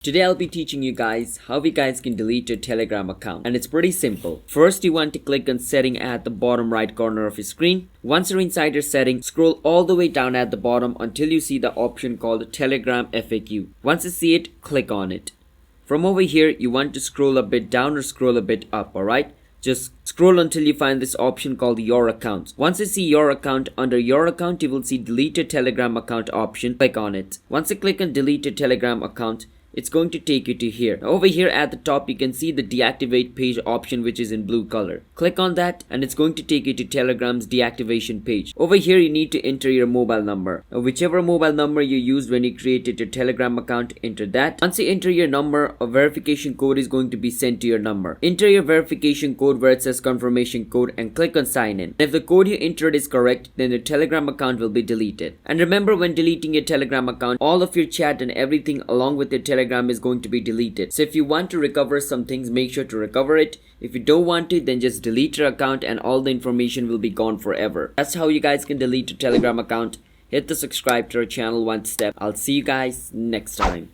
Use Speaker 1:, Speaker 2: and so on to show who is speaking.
Speaker 1: Today I'll be teaching you guys how you guys can delete your Telegram account, and it's pretty simple. First, you want to click on setting at the bottom right corner of your screen. Once you're inside your settings, scroll all the way down at the bottom until you see the option called Telegram FAQ. Once you see it, click on it. From over here, you want to scroll a bit down or scroll a bit up, alright? Just scroll until you find this option called your account. Once you see your account, under your account you will see delete your Telegram account option. Click on it. Once you click on delete your Telegram account, it's going to take you to here. Over here at the top you can see the deactivate page option, which is in blue color. Click on that and it's going to take you to Telegram's deactivation page. Over here you need to enter your mobile number. Whichever mobile number you used when you created your Telegram account, enter that. Once you enter your number, a verification code is going to be sent to your number. Enter your verification code where it says confirmation code and click on sign in. If the code you entered is correct, then your Telegram account will be deleted. And remember, when deleting your Telegram account, all of your chat and everything along with your Telegram is going to be deleted. So if you want to recover some things, make sure to recover it. If you don't want to, then just delete your account and all the information will be gone forever. That's how you guys can delete your Telegram account. Hit the subscribe to our channel one step. I'll see you guys next time.